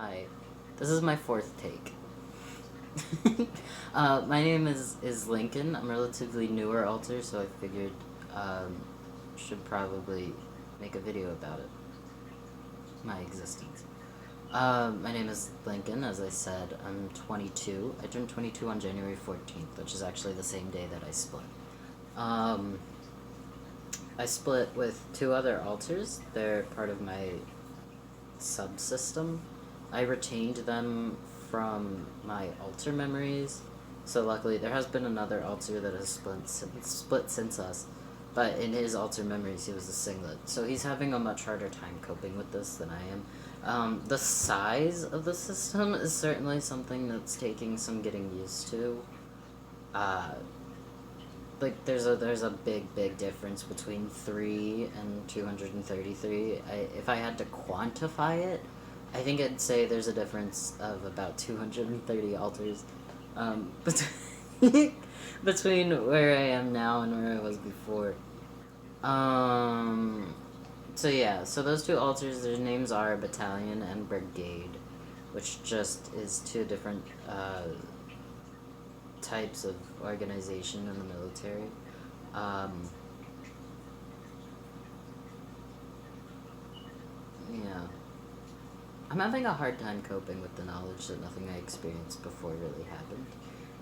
Hi, this is my fourth take. My name is Lincoln. I'm a relatively newer alter, so I figured um, should probably make a video about it, my existence. My name is Lincoln, as I said. I'm 22. I turned 22 on January 14th, which is actually the same day that I split. Um, I split with two other alters. They're part of my subsystem. I retained them from my alter memories. So luckily, there has been another alter that has split since us, but in his alter memories, he was a singlet. So he's having a much harder time coping with this than I am. The size of the system is certainly something that's taking some getting used to. Uh, like there's a big difference between 3 and 233. If I had to quantify it, I think I'd say there's a difference of about 230 alters between between where I am now and where I was before. Um, so yeah, so those two alters, their names are Battalion and Brigade, which just is two different types of organization in the military. Um, yeah. I'm having a hard time coping with the knowledge that nothing I experienced before really happened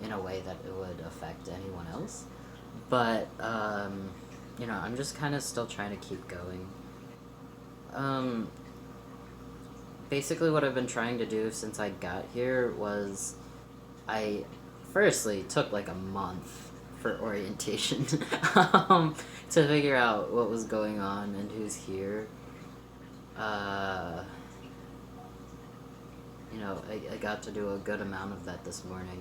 in a way that it would affect anyone else. But, I'm just kind of still trying to keep going. Um, Basically, what I've been trying to do since I got here was I firstly took like a month for orientation to figure out what was going on and who's here. Uh, I got to do a good amount of that this morning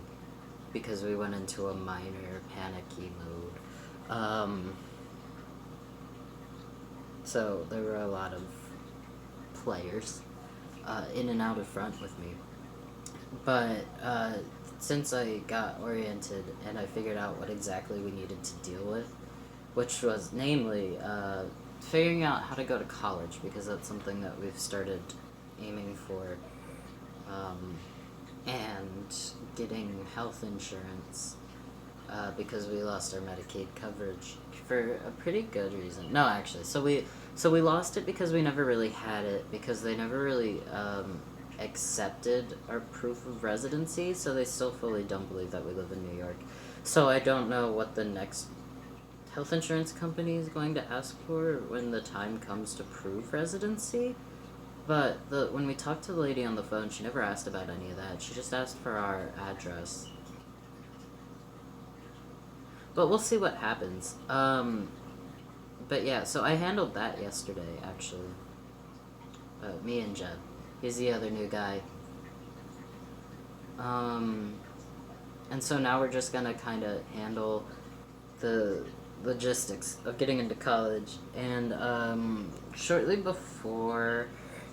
because we went into a minor panicky mode. So there were a lot of players in and out of front with me. But since I got oriented and I figured out what exactly we needed to deal with, which was namely figuring out how to go to college, because that's something that we've started aiming for, um, and getting health insurance because we lost our Medicaid coverage for a pretty good reason. No, actually, so we lost it because we never really had it, because they never really accepted our proof of residency, so they still fully don't believe that we live in New York. So I don't know what the next health insurance company is going to ask for when the time comes to prove residency. But when we talked to the lady on the phone, she never asked about any of that. She just asked for our address. But we'll see what happens. But yeah, so I handled that yesterday, actually. Me and Jeb. He's the other new guy. Um, and so now we're just gonna kind of handle the logistics of getting into college. And shortly before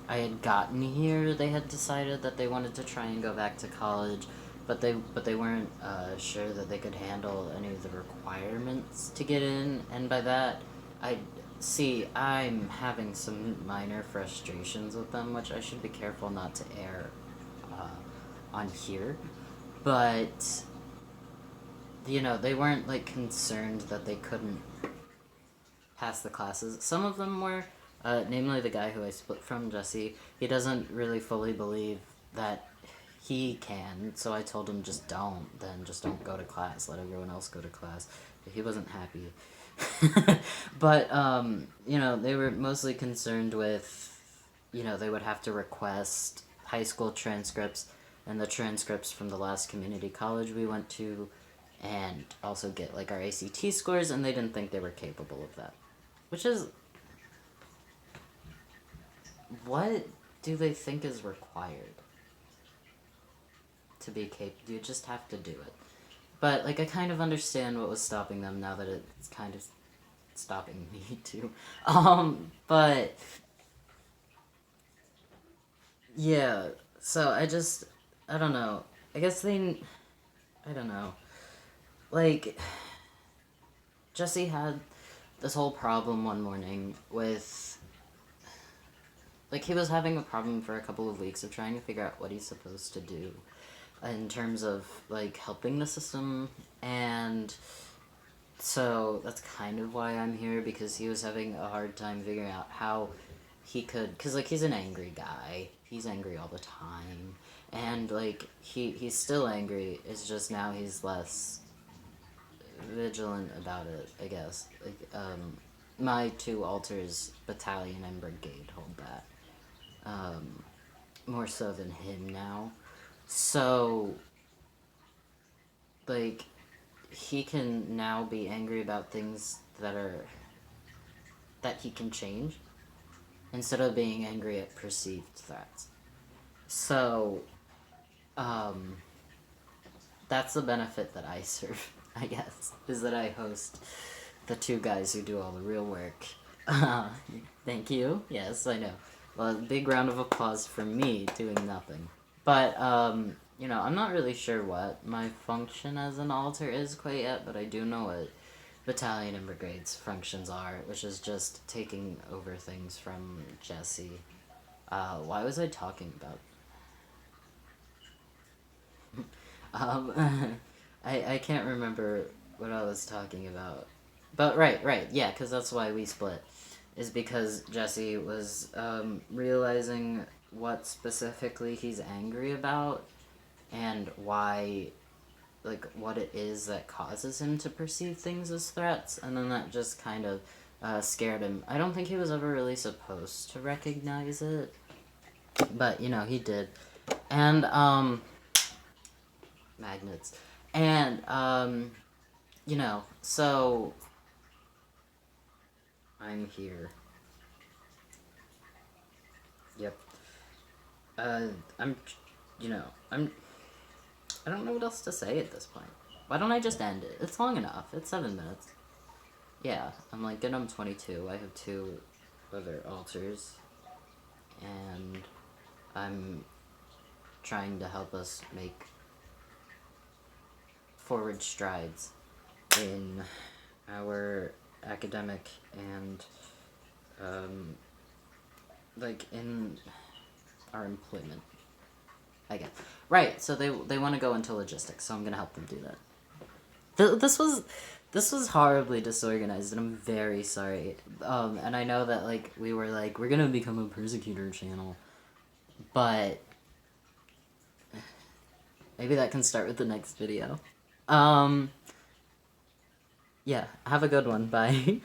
I had gotten here, they had decided that they wanted to try and go back to college, but they weren't sure that they could handle any of the requirements to get in. And by that, I see I'm having some minor frustrations with them, which I should be careful not to air on here. But they weren't like concerned that they couldn't pass the classes. Some of them were, namely the guy who I split from, Jesse. He doesn't really fully believe that he can, so I told him just don't go to class, let everyone else go to class. But he wasn't happy. But, they were mostly concerned with, they would have to request high school transcripts and the transcripts from the last community college we went to, and also get like our ACT scores, and they didn't think they were capable of that. Which is, what do they think is required to be capable? You just have to do it. But like I kind of understand what was stopping them now that it's kind of stopping me too. But yeah, so I don't know. I guess I don't know. Like Jesse had this whole problem one morning with like, he was having a problem for a couple of weeks of trying to figure out what he's supposed to do in terms of, like, helping the system, and so that's kind of why I'm here, because he was having a hard time figuring out how he could, because, like, he's an angry guy. He's angry all the time, and, like, he's still angry, it's just now he's less vigilant about it, I guess. Like, my two alters, Battalion and Brigade, hold that. More so than him now. So, like, he can now be angry about things that he can change, instead of being angry at perceived threats. So, that's the benefit that I serve, I guess, is that I host the two guys who do all the real work. Thank you. Yes, I know. Well, big round of applause for me doing nothing. But, you know, I'm not really sure what my function as an alter is quite yet, but I do know what Battalion and Brigade's functions are, which is just taking over things from Jesse. Why was I talking about... I can't remember what I was talking about. But right, yeah, because that's why we split. Is because Jesse was realizing what specifically he's angry about, and why, like, what it is that causes him to perceive things as threats, and then that just kind of scared him. I don't think he was ever really supposed to recognize it, but, you know, he did. And, magnets. And, you know, so I'm here. Yep. I'm, you know, I don't know what else to say at this point. Why don't I just end it? It's long enough. It's 7 minutes. Yeah, I'm like, good, I'm 22. I have 2 other alters. And I'm trying to help us make forward strides in our academic and, like, in our employment, I guess. Right, so they want to go into logistics, so I'm gonna help them do that. This was horribly disorganized, and I'm very sorry. And I know that, like, we were like, we're gonna become a persecutor channel, but maybe that can start with the next video. Yeah, have a good one, bye.